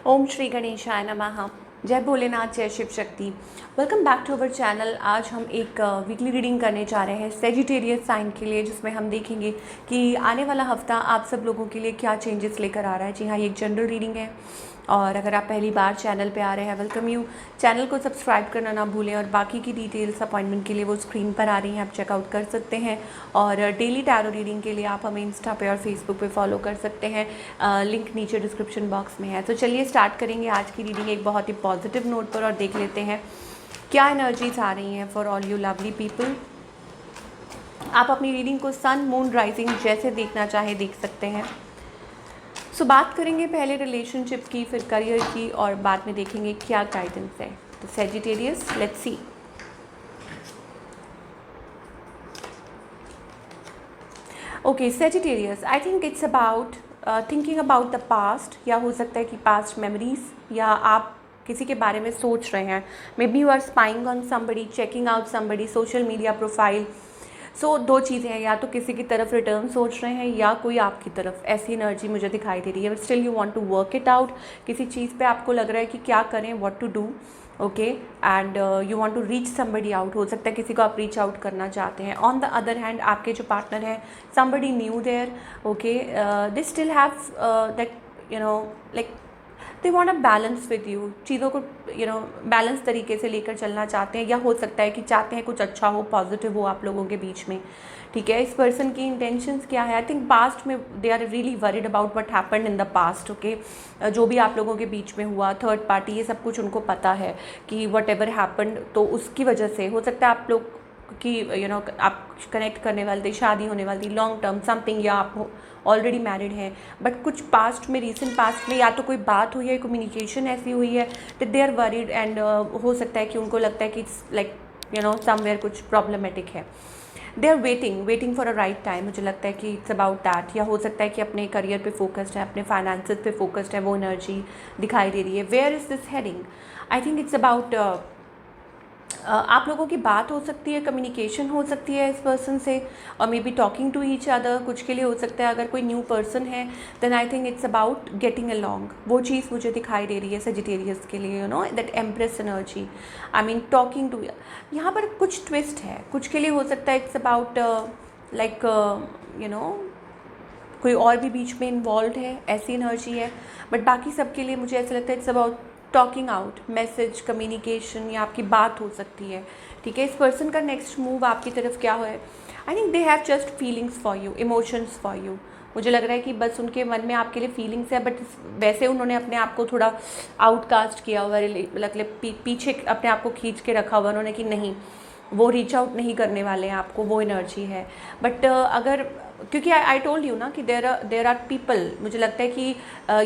ओम श्री गणेशाय नमः। जय भोलेनाथ, जय Shiv Shakti. Welcome back to our channel. आज हम एक वीकली रीडिंग करने जा रहे हैं सेजिटेरियस साइन के लिए, जिसमें हम देखेंगे कि आने वाला हफ्ता आप सब लोगों के लिए क्या चेंजेस लेकर आ रहा है। जी हाँ, ये एक जनरल रीडिंग है और अगर आप पहली बार चैनल पे आ रहे हैं, वेलकम यू। चैनल को सब्सक्राइब करना ना भूलें और बाकी की डिटेल्स अपॉइंटमेंट के लिए वो स्क्रीन पर आ रही हैं, आप चेकआउट कर सकते हैं। और डेली टैरो रीडिंग के लिए आप हमें इंस्टा पे और फेसबुक पे फॉलो कर सकते हैं, लिंक नीचे डिस्क्रिप्शन बॉक्स में है। तो चलिए स्टार्ट करेंगे आज की रीडिंग एक बहुत ही पॉजिटिव नोट पर और देख लेते हैं क्या एनर्जीज आ रही हैं for all you lovely people. आप अपनी रीडिंग को सन, मून, राइजिंग जैसे देखना चाहे देख सकते हैं। सो बात करेंगे पहले रिलेशनशिप की, फिर करियर की और बाद में देखेंगे क्या गाइडेंस है। तो Sagittarius, let's see. Okay Sagittarius, I think it's about thinking about the past, या हो सकता है कि पास्ट मेमोरीज, या आप किसी के बारे में सोच रहे हैं। Maybe you are spying on somebody, checking out somebody social media profile. So दो चीज़ें हैं, या तो किसी की तरफ रिटर्न सोच रहे हैं या कोई आपकी तरफ, ऐसी एनर्जी मुझे दिखाई दे रही है। But still you want to work it out. किसी चीज़ पे आपको लग रहा है कि क्या करें, what to do. Okay, and you want to reach somebody out, हो सकता है किसी को आप रीच आउट करना चाहते हैं। ऑन द अदर हैंड आपके जो पार्टनर हैं, somebody new there, okay, they still have that like they want a balance with you. चीज़ों को बैलेंस तरीके से लेकर चलना चाहते हैं, या हो सकता है कि चाहते हैं कुछ अच्छा हो, पॉजिटिव हो आप लोगों के बीच में। ठीक है, इस पर्सन की इंटेंशंस क्या है? आई थिंक पास्ट में they are really worried about what happened in the past. Okay, जो भी आप लोगों के बीच में हुआ, थर्ड पार्टी, ये सब कुछ उनको पता है कि वट एवर हैपेंड, तो उसकी वजह से हो सकता है आप लोग कि आप कनेक्ट करने वाले थे, शादी होने वाली थी, लॉन्ग टर्म समथिंग, या आप ऑलरेडी मैरिड हैं, बट कुछ पास्ट में, रीसेंट पास्ट में या तो कोई बात हुई है, कम्युनिकेशन ऐसी हुई है that they are worried, and हो सकता है कि उनको लगता है कि इट्स लाइक समवेयर कुछ प्रॉब्लमेटिक है। They are waiting for a right time. मुझे लगता है कि इट्स अबाउट दैट, या हो सकता है कि अपने करियर पे फोकस्ड है, अपने फाइनेंसेस पे फोकस्ड है, वो एनर्जी दिखाई दे रही है। Where is this heading? I think it's about आप लोगों की बात हो सकती है, कम्युनिकेशन हो सकती है इस पर्सन से, और maybe talking to each other. कुछ के लिए हो सकता है अगर कोई न्यू पर्सन है, then I think it's about getting along. वो चीज़ मुझे दिखाई दे रही है सेजिटेरियस के लिए, that empress energy. I mean talking to, यहाँ पर कुछ ट्विस्ट है। कुछ के लिए हो सकता है इट्स अबाउट लाइक कोई और भी बीच में इन्वॉल्व है, ऐसी एनर्जी है। बट बाकी सबके लिए मुझे ऐसा लगता है it's about talking out, message, communication, या आपकी बात हो सकती है। ठीक है, इस पर्सन का नेक्स्ट मूव आपकी तरफ क्या है? I think they have just feelings for you, emotions for you. मुझे लग रहा है कि बस उनके मन में आपके लिए फीलिंग्स है, बट वैसे उन्होंने अपने आप को थोड़ा आउटकास्ट किया हुआ, मतलब पीछे अपने आप को खींच के रखा हुआ उन्होंने कि नहीं, वो रीच आउट नहीं करने वाले हैं आपको, वो एनर्जी है। बट अगर, क्योंकि आई टोल्ड यू ना कि देर आर पीपल, मुझे लगता है कि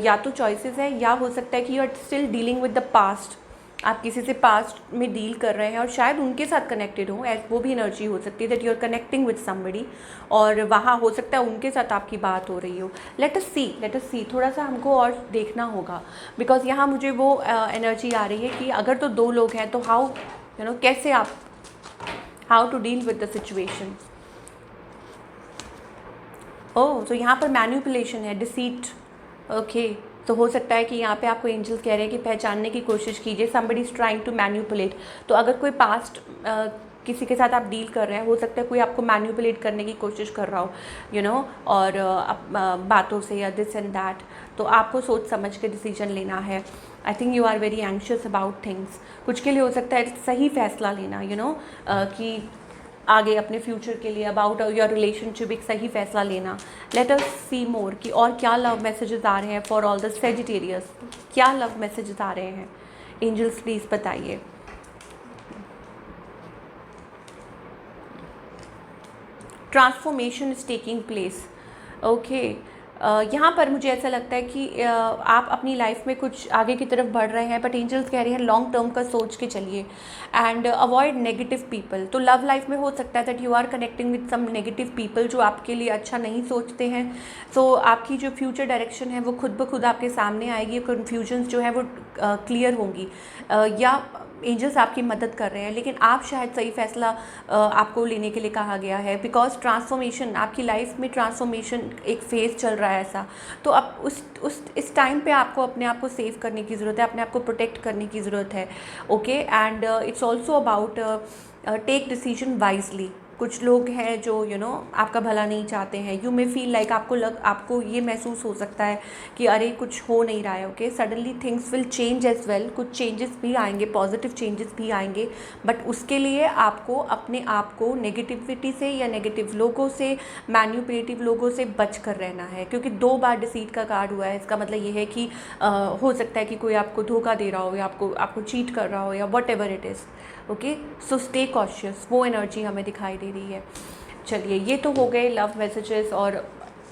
या तो चॉइसेस है, या हो सकता है कि you are still dealing with the past. आप किसी से पास्ट में डील कर रहे हैं और शायद उनके साथ कनेक्टेड हो, वो भी एनर्जी हो सकती है that you are connecting with somebody, और वहाँ हो सकता है उनके साथ आपकी बात हो रही हो। लेट अस सी, थोड़ा सा हमको और देखना होगा, बिकॉज यहाँ मुझे वो एनर्जी आ रही है कि अगर तो दो लोग हैं तो हाउ कैसे आप, how to deal with the situation. ओह, तो यहाँ पर मैन्युपुलेशन है, डिसीट। ओके, तो हो सकता है कि यहाँ पे आपको एंजल्स कह रहे हैं कि पहचानने की कोशिश कीजिए, somebody is trying to manipulate. तो अगर कोई पास्ट किसी के साथ आप डील कर रहे हैं, हो सकता है कोई आपको मैन्युपुलेट करने की कोशिश कर रहा हो, और बातों से या दिस एंड दैट। तो आपको सोच समझ के डिसीजन लेना है। I think you are very anxious about things. कुछ के लिए हो सकता है सही फैसला लेना, कि आगे अपने फ्यूचर के लिए, अबाउट योर रिलेशनशिप एक सही फैसला लेना। लेट अस सी मोर कि और क्या लव मैसेजेस आ रहे हैं फॉर ऑल द सेजिटेरियस। क्या लव मैसेजेस आ रहे हैं? एंजल्स प्लीज़ बताइए। Transformation is taking place. Okay, यहाँ पर मुझे ऐसा लगता है कि आप अपनी लाइफ में कुछ आगे की तरफ बढ़ रहे हैं, बट एंजल्स कह रहे हैं लॉन्ग टर्म का सोच के चलिए, एंड अवॉइड नेगेटिव पीपल। तो लव लाइफ में हो सकता है that you are connecting with some negative people जो आपके लिए अच्छा नहीं सोचते हैं। तो आपकी जो फ्यूचर डायरेक्शन है वो खुद ब खुद आपके सामने आएगी, कन्फ्यूजन्स जो है वो क्लियर होंगी, या एंजल्स आपकी मदद कर रहे हैं, लेकिन आप शायद सही फैसला आपको लेने के लिए कहा गया है, बिकॉज ट्रांसफॉर्मेशन आपकी लाइफ में, ट्रांसफॉर्मेशन एक फेज़ चल रहा है ऐसा। तो अब इस टाइम पे आपको अपने आप को सेव करने की ज़रूरत है, अपने आप को प्रोटेक्ट करने की ज़रूरत है। Okay, and it's also about tech decision wisely. कुछ लोग हैं जो आपका भला नहीं चाहते हैं। यू मे फील लाइक आपको ये महसूस हो सकता है कि अरे कुछ हो नहीं रहा है। Okay, suddenly things will change as well, कुछ चेंजेस भी आएंगे, पॉजिटिव चेंजेस भी आएंगे, बट उसके लिए आपको अपने आप को नेगेटिविटी से या नेगेटिव लोगों से, मैन्युपुलेटिव लोगों से बच कर रहना है, क्योंकि 2 बार डिसीट का कार्ड हुआ है। इसका मतलब ये है कि हो सकता है कि कोई आपको धोखा दे रहा हो या आपको चीट कर रहा हो या what ever it is. Okay, so stay cautious, वो एनर्जी हमें दिखाई दे रही है। चलिए, ये तो हो गए लव मैसेजेस और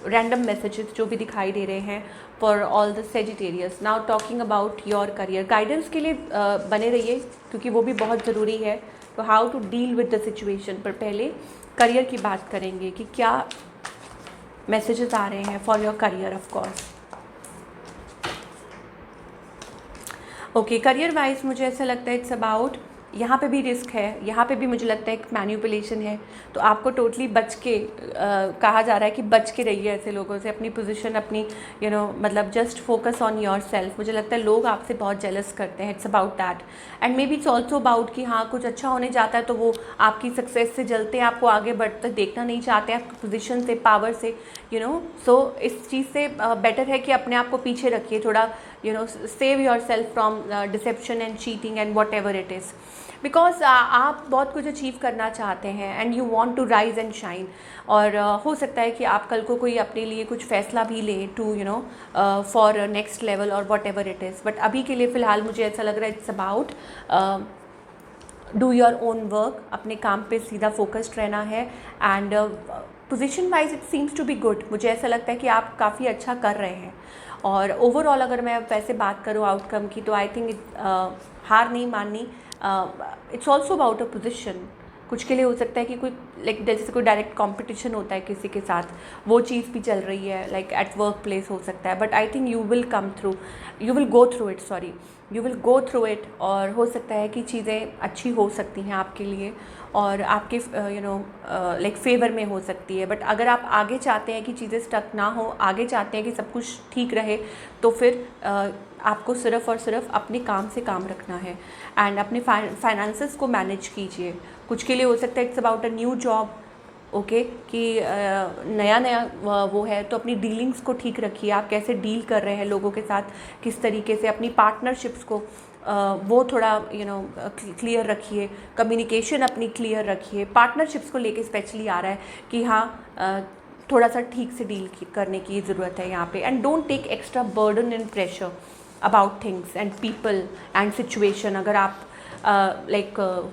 रैंडम मैसेजेस जो भी दिखाई दे रहे हैं for all the Sagittarius. Now talking about your career, guidance के लिए बने रहिए, क्योंकि वो भी बहुत ज़रूरी है। तो how to deal with the situation, पर पहले करियर की बात करेंगे कि क्या मैसेजेस आ रहे हैं for your career. Of course, okay, career wise मुझे ऐसा लगता है इट्स अबाउट, यहाँ पे भी रिस्क है, यहाँ पे भी मुझे लगता है एक मैन्युपुलेशन है। तो आपको टोटली बच के कहा जा रहा है कि बच के रहिए ऐसे लोगों से, अपनी पोजीशन, अपनी मतलब just focus on your self. मुझे लगता है लोग आपसे बहुत जेलस करते हैं, it's about that. And may be it's also about कि हाँ, कुछ अच्छा होने जाता है तो वो आपकी सक्सेस से जलते हैं, आपको आगे बढ़ते देखना नहीं चाहते, आपकी पोजिशन से, पावर से, सो इस चीज़ से बेटर है कि अपने आप को पीछे रखिए थोड़ा, save yourself from deception and cheating and whatever it is, because आप बहुत कुछ अचीव करना चाहते हैं and you want to rise and shine. और हो सकता है कि आप कल को कोई अपने लिए कुछ फैसला भी लें टू फॉर नेक्स्ट लेवल और whatever it is. But अभी के लिए फ़िलहाल मुझे ऐसा लग रहा है it's about do your own work, अपने काम पे सीधा फोकस्ड रहना है। And position wise it seems to be good, मुझे ऐसा लगता है कि आप काफ़ी अच्छा कर रहे हैं। और ओवरऑल अगर मैं वैसे बात करूँ आउटकम की, तो आई थिंक हार नहीं माननी। It's also about a position. कुछ के लिए हो सकता है कि कोई लाइक जैसे कोई डायरेक्ट कंपटीशन होता है किसी के साथ, वो चीज़ भी चल रही है, लाइक एट वर्क प्लेस हो सकता है। But I think you will come through, you will go through it, sorry, you will go through it. और हो सकता है कि चीज़ें अच्छी हो सकती हैं आपके लिए और आपके लाइक फेवर में हो सकती है। बट अगर आप आगे चाहते हैं कि चीज़ें स्टक ना हो, आगे चाहते हैं कि सब कुछ ठीक रहे, तो फिर आपको सिर्फ़ और सिर्फ अपने काम से काम रखना है एंड अपने फाइनेंसेस को मैनेज कीजिए। कुछ के लिए हो सकता है it's about a new job, okay, कि नया वो है, तो अपनी डीलिंग्स को ठीक रखिए। आप कैसे डील कर रहे हैं लोगों के साथ, किस तरीके से अपनी पार्टनरशिप्स को वो थोड़ा क्लियर रखिए, कम्युनिकेशन अपनी क्लियर रखिए। पार्टनरशिप्स को लेके स्पेशली आ रहा है कि हाँ, थोड़ा सा ठीक से डील करने की ज़रूरत है यहाँ पे। And don't take extra burden and pressure about things and people and situation. अगर आप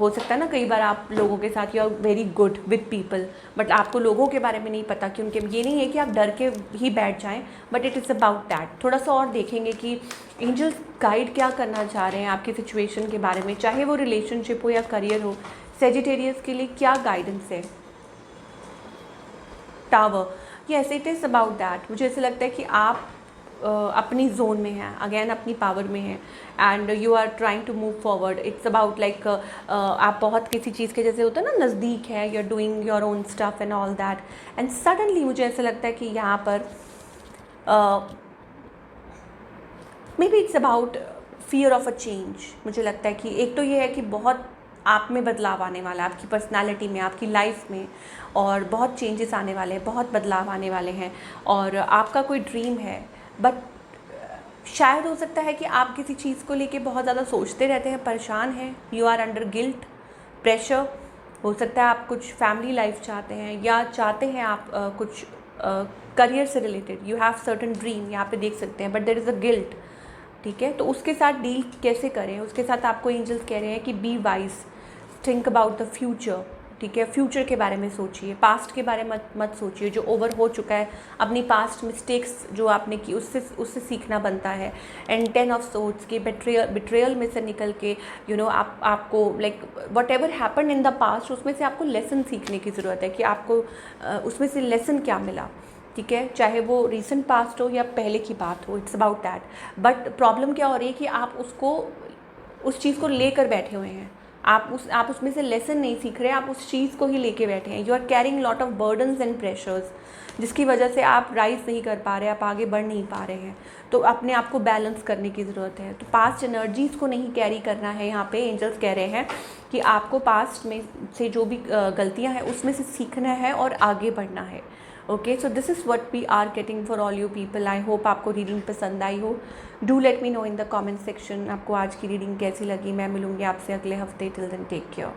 हो सकता है ना, कई बार आप लोगों के साथ you are very good with people, but आपको लोगों के बारे में नहीं पता कि उनके, ये नहीं है कि आप डर के ही बैठ जाएं, but it is about that. थोड़ा सा और देखेंगे कि एंजल्स गाइड क्या करना चाह रहे हैं आपकी सिचुएशन के बारे में, चाहे वो रिलेशनशिप हो या करियर हो। सेजिटेरियस के लिए क्या गाइडेंस है? Tower, yes, it is about that. मुझे ऐसा लगता है कि आप अपनी जोन में हैं, अगेन अपनी पावर में हैं and you are trying to move forward. It's about like आप बहुत किसी चीज़ के, जैसे होता है ना, नज़दीक है, you are doing your own stuff and all that, and suddenly मुझे ऐसा लगता है कि यहाँ पर maybe it's about fear of a change. मुझे लगता है कि एक तो ये है कि बहुत आप में बदलाव आने वाला है, आपकी पर्सनालिटी में, आपकी लाइफ में, और बहुत चेंजेस आने वाले हैं, बहुत बदलाव आने वाले हैं। और आपका कोई ड्रीम है, बट शायद हो सकता है कि आप किसी चीज़ को लेके बहुत ज़्यादा सोचते रहते हैं, परेशान हैं, you are under guilt, pressure. हो सकता है आप कुछ फैमिली लाइफ चाहते हैं या चाहते हैं आप कुछ करियर से related, you have certain dream, यहाँ पे देख सकते हैं, but there is a guilt, ठीक है। तो उसके साथ डील कैसे करें? उसके साथ आपको एंजल्स कह रहे हैं कि be wise, think about the future, ठीक है। फ्यूचर के बारे में सोचिए, पास्ट के बारे में मत सोचिए, जो ओवर हो चुका है। अपनी पास्ट मिस्टेक्स जो आपने की, उससे सीखना बनता है। एंड 10 ऑफ सोर्ड्स के बिट्रेयल में से निकल के आपको like what ever happen in the past, उसमें से आपको लेसन सीखने की ज़रूरत है कि आपको उसमें से लेसन क्या मिला, ठीक है, चाहे वो रीसेंट पास्ट हो या पहले की बात हो, it's about that. But problem क्या हो रही है कि आप उसको उस चीज़ को लेकर बैठे हुए हैं, आप उसमें से लेसन नहीं सीख रहे, आप उस चीज़ को ही लेके बैठे हैं। You are carrying lot of burdens and pressures, जिसकी वजह से आप राइज नहीं कर पा रहे, आप आगे बढ़ नहीं पा रहे हैं। तो अपने आप को बैलेंस करने की ज़रूरत है। तो पास्ट एनर्जीज़ को नहीं कैरी करना है। यहाँ पे एंजल्स कह रहे हैं कि आपको पास्ट में से जो भी गलतियाँ हैं उसमें से सीखना है और आगे बढ़ना है। Okay, so this is what we are getting for all you people. I hope आपको रीडिंग पसंद आई हो। Do let me know in the comment section आपको आज की रीडिंग कैसी लगी। मैं मिलूँगी आपसे अगले हफ्ते। Till then take care.